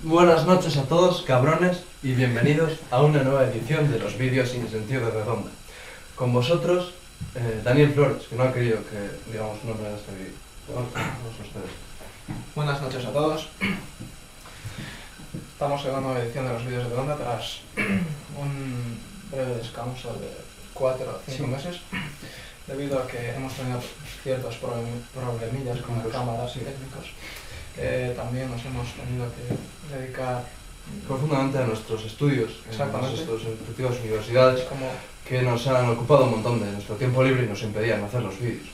Buenas noches a todos, cabrones, y bienvenidos a una nueva edición de los vídeos sin sentido de redonda. Con vosotros, Daniel Flores, que no ha querido que digamos su nombre en este vídeo. Vamos ustedes. Buenas noches a todos. Estamos en una nueva edición de los vídeos de redonda tras un breve descanso de 4 o 5 meses, debido a que hemos tenido ciertos problemillas con las cámaras y técnicos. También nos hemos tenido que dedicar Profundamente a nuestros estudios en Exactamente. nuestras respectivas universidades, que nos han ocupado un montón de nuestro tiempo libre y nos impedían hacer los vídeos.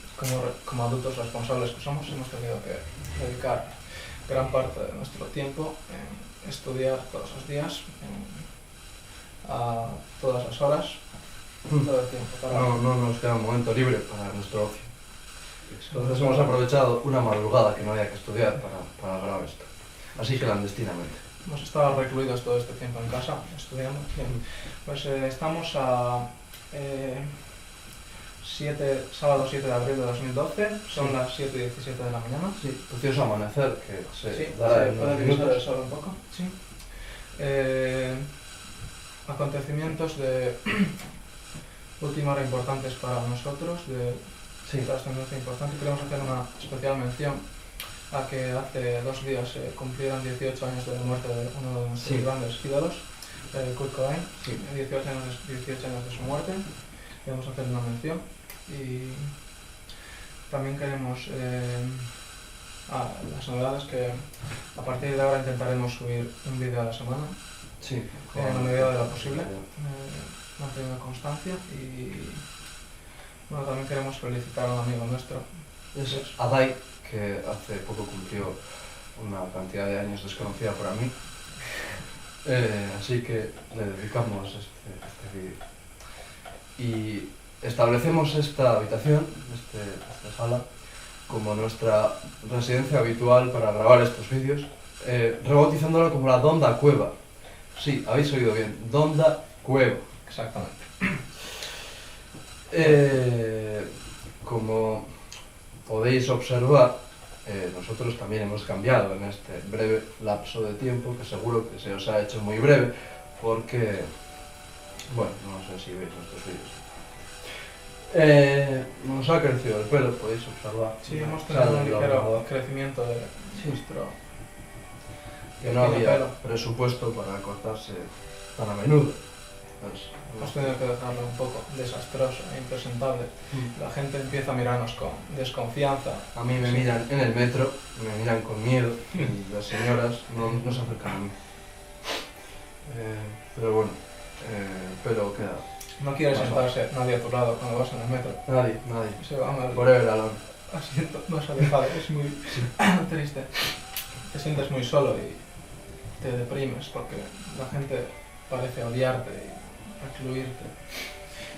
como adultos responsables que somos, hemos tenido que dedicar gran parte de nuestro tiempo en estudiar todos los días, a todas las horas, todo el tiempo. No nos queda un momento libre para nuestro ocio. Entonces hemos aprovechado una madrugada que no había que estudiar para grabar esto, así clandestinamente. Hemos estado recluidos todo este tiempo en casa, estudiando. Bien, pues estamos a sábado 7 de abril de 2012, son las 7:17 de la mañana. Sí, precioso amanecer que se puede en unos divisar el minutos. sol un poco. Sí. Acontecimientos de última hora importantes para nosotros, de trascendencia importante. Queremos hacer una especial mención a que hace 2 días se cumplieron 18 años de la muerte de uno de nuestros grandes ídolos, Kurt Cobain. 18 años de su muerte. Queremos hacer una mención y también queremos las novedades, que a partir de ahora intentaremos subir un vídeo a la semana, en la medida de lo posible, manteniendo constancia. Y bueno, también queremos felicitar a un amigo nuestro, Adai, que hace poco cumplió una cantidad de años desconocida para mí, así que le dedicamos este vídeo. Y establecemos esta habitación, esta sala, como nuestra residencia habitual para grabar estos vídeos, rebautizándola como la Donda Cueva. Sí, habéis oído bien, Donda Cueva. Exactamente. Como podéis observar, nosotros también hemos cambiado en este breve lapso de tiempo, que seguro que se os ha hecho muy breve, porque, bueno, no sé si veis nuestros vídeos. Nos ha crecido el pelo, podéis observar. Sí, hemos tenido un ligero crecimiento de nuestro... Que no había presupuesto para cortarse tan a menudo. Hemos tenido que dejarlo un poco desastroso e impresentable. La gente empieza a mirarnos con desconfianza. A mí me miran en el metro, me miran con miedo, y las señoras no se acercan a mí. Pero bueno, pero queda. No quiere sentarse nadie a tu lado cuando vas en el metro. Nadie. Se va mal. Forever alone. Asiento más alejado, es muy triste. Te sientes muy solo y te deprimes porque la gente parece odiarte y recluirte.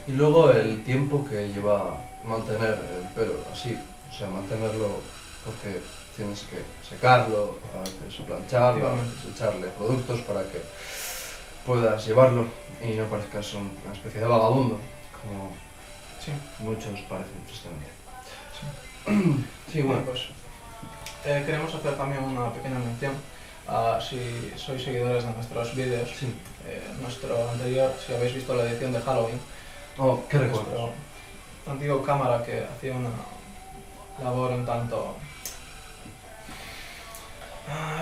Y luego el tiempo que lleva mantener el pelo así, o sea, mantenerlo porque tienes que secarlo, a veces plancharlo, echarle productos para que puedas llevarlo y no parezcas una especie de vagabundo, como muchos parecen tristemente. Sí, bueno, pues queremos hacer también una pequeña mención a, si sois seguidores de nuestros vídeos, nuestro anterior, si habéis visto la edición de Halloween, ¿qué recuerdas? Nuestro antiguo cámara, que hacía una labor un tanto...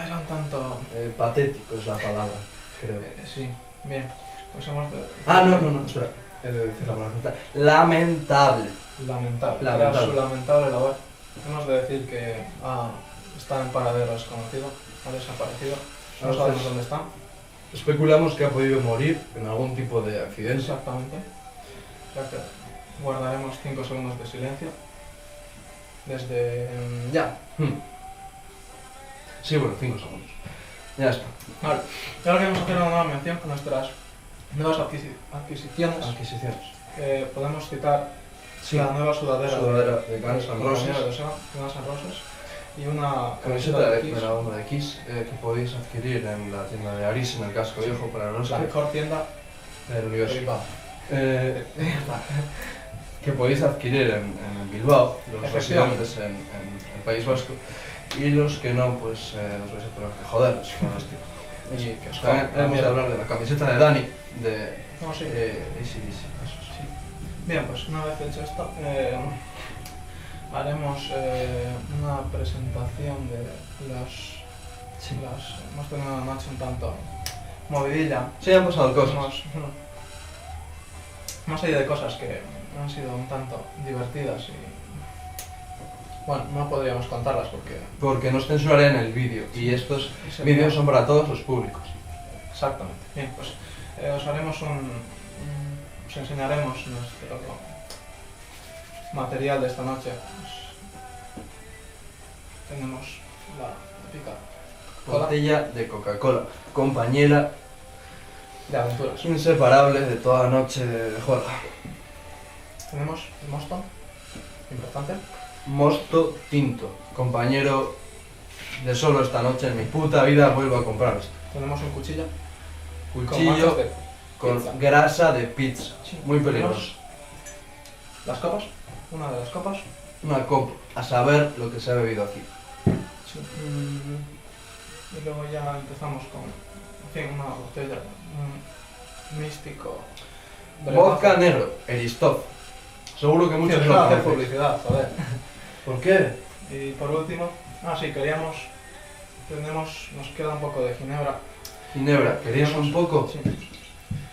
era un tanto... patético es la palabra, creo. Sí, bien, pues hemos de... no, espera, he de decir la palabra. Lamentable. Era su lamentable labor. Hemos de decir que está en paradero desconocido, ha desaparecido, no sabemos dónde está. Especulamos que ha podido morir en algún tipo de accidente. Exactamente. O sea que guardaremos 5 segundos de silencio desde ya. Sí, bueno, 5 segundos. Ya está. Vale. Ahora queremos hacer una nueva mención con nuestras nuevas adquisiciones. Podemos citar la nueva sudadera de Guns N' Roses y una camiseta de la banda de Kiss, que podéis adquirir en la tienda de Aris, en el casco viejo, para los la mejor tienda del universo. Que podéis adquirir en Bilbao, los residentes en el País Vasco, y los que no, pues os vais a tener que joder con esto. Y que os también jodan, hemos de hablar de la camiseta de Dani, de No, sí. AC/DC, eso sí. Sí. Bien, pues una vez hecho esto, haremos una presentación de hemos tenido una noche un tanto movidilla. Sí, han pasado cosas. Más allá de cosas que han sido un tanto divertidas y... Bueno, no podríamos contarlas porque Nos censurarían el vídeo y estos sería- vídeos son para todos los públicos. Exactamente. Bien, pues os haremos os enseñaremos nuestro material de esta noche. Tenemos la típica cola Botella de Coca-Cola, compañera de aventuras. inseparable de toda noche de joda. Tenemos el mosto, importante. Mosto tinto, compañero de solo esta noche en mi puta vida vuelvo a comprar esto. Tenemos un cuchillo con Cuchillo manchas de con pizza. grasa de pizza, Sí. muy Tenemos peligroso. las copas, una de las copas. Una copa, a saber lo que se ha bebido aquí. Sí. Y luego ya empezamos con, en fin, una botella, un místico. Vodka negro, Eristov. Seguro que muchos Muchos lo no hacer conocéis. publicidad, joder. ¿Por qué? Y por último, sí, nos queda un poco de ginebra. Ginebra, ¿querías un poco? Sí.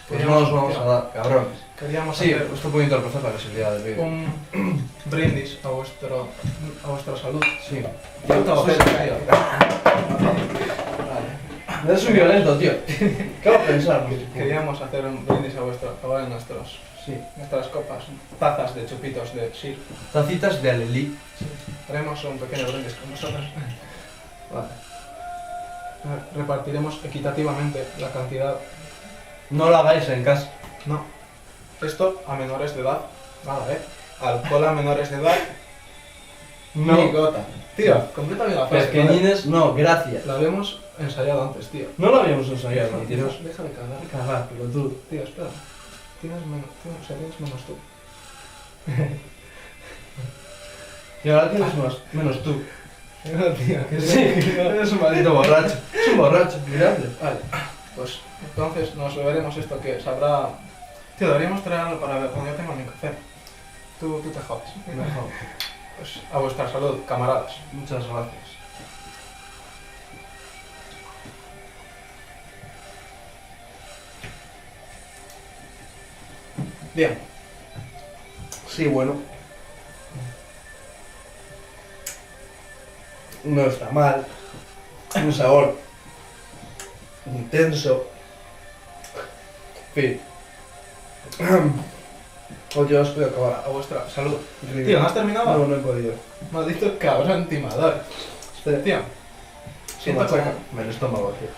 Pues no os vamos a dar, cabrones. Queríamos Sí, hacer esto puede interrumpir la visibilidad del vídeo. un brindis a vuestra salud. Sí. Puta Sí, botella, sí. tío. Eres un violento, tío. ¿Qué va a pensar? Queríamos hacer un brindis a nuestras copas, tazas de chupitos de Sir. Tacitas de Alelí. Haremos un pequeño brindis con vosotros. Vale. Repartiremos equitativamente la cantidad. No lo hagáis en casa. No. Esto a menores de edad. Nada, alcohol a menores de edad. Ni gota. Tío, completamente la frase. Pequeñines, no, gracias. La habíamos ensayado antes, tío. No lo habíamos ensayado, mentiroso. Deja de cagar. Cagar, pero tú. Tío, espera. Tienes menos tú. Y ahora tienes más, menos tú. No, tío, que Sí, eres un maldito borracho. Es un borracho, miradle. Vale, pues entonces nos beberemos esto que sabrá... Tío, deberíamos traerlo para ver cuando yo tengo mi café. Tú te jodes. Mejor. Pues a vuestra salud, camaradas. Muchas gracias. Bien. Sí, bueno. No está mal. Un sabor intenso. En fin. Oye, os voy a acabar. A vuestra salud. Tío, ¿no has terminado? No, no he podido. Maldito cabrón timador. Tío, siento Machaca. como... El estómago, tío.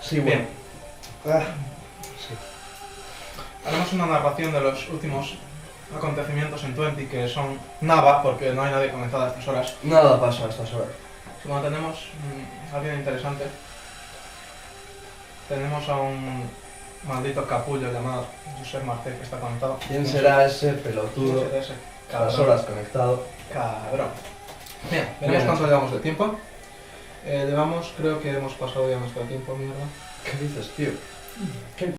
Sí, bueno. Bien. Sí. Haremos una narración de los últimos acontecimientos en Twenty que son nada, porque no hay nadie conectado a estas horas. Nada pasa a estas horas. Como tenemos alguien interesante, tenemos a un maldito capullo llamado Josep Marcel que está conectado. ¿Quién será ese ¿Quién pelotudo? será ese A las cabrón? horas conectado. Cabrón. Bien, veremos Bien. cuánto llevamos de tiempo. Creo que hemos pasado ya nuestro tiempo, mierda. ¿Qué dices, tío?